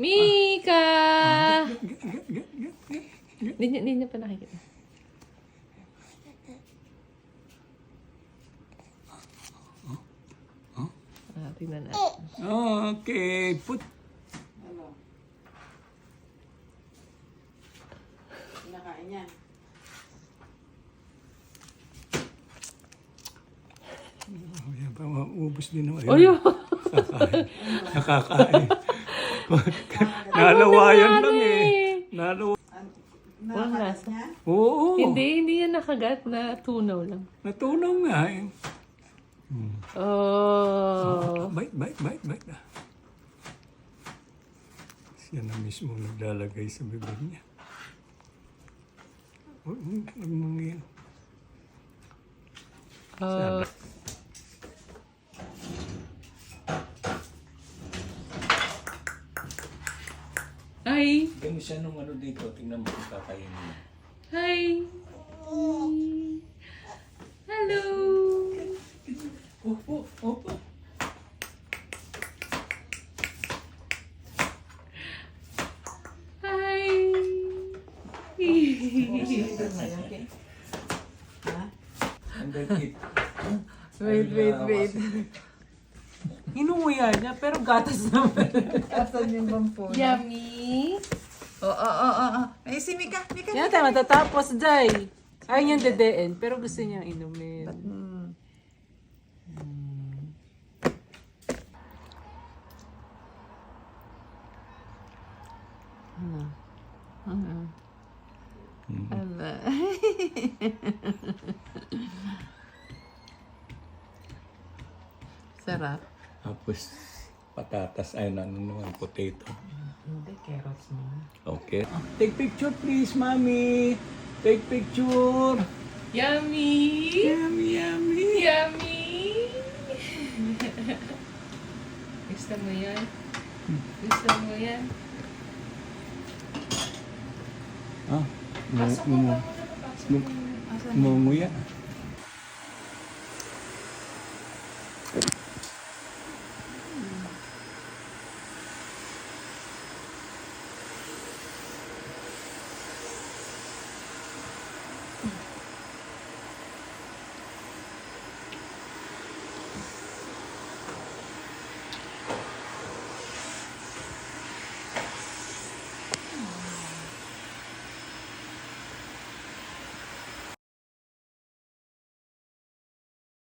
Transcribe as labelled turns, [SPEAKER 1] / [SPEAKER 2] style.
[SPEAKER 1] Mika! Hindi niya pa nakikita. Tingnan natin.
[SPEAKER 2] Okay, put.
[SPEAKER 3] Ano? Kinakain niya.
[SPEAKER 2] Yan pa, maubos din naman.
[SPEAKER 1] Oyo!
[SPEAKER 2] Nakakain. Nalawayan lang eh.
[SPEAKER 1] Walang
[SPEAKER 3] Nakakain
[SPEAKER 1] lasa.
[SPEAKER 3] niya?
[SPEAKER 2] Oo.
[SPEAKER 1] Hindi yan nakagat na tunaw lang.
[SPEAKER 2] Natunaw nga eh.
[SPEAKER 1] Oh.
[SPEAKER 2] Bite na. Siya na mismo naglalagay sa bibig niya. Huwag mong yan.
[SPEAKER 1] Hi!
[SPEAKER 2] Ganun siya nung ano dito. Tingnan mo kung kakainin niya.
[SPEAKER 1] Hi! Hello!
[SPEAKER 2] Opo.
[SPEAKER 1] Hi!
[SPEAKER 3] Ha?
[SPEAKER 2] Under it.
[SPEAKER 3] Wait. Inuuya niya, pero gatas naman. Asan yung bampo?
[SPEAKER 1] Yummy!
[SPEAKER 3] Ay, si Mika. Yan tayo matatapos, Jai. Ayaw niyang dedein, pero gusto niyang inumin. Sarap.
[SPEAKER 2] Tapos patatas. Ay, ano naman, potato.
[SPEAKER 3] Hindi, carrots mo.
[SPEAKER 2] Okay. Take picture please, mommy. Take picture.
[SPEAKER 1] Yummy!
[SPEAKER 2] Yummy.
[SPEAKER 1] Yummy! Gusto mo yan? Gusto mo yan?
[SPEAKER 2] Ah,
[SPEAKER 1] Pasok mo ba muna? Pasok mo.
[SPEAKER 2] munguya.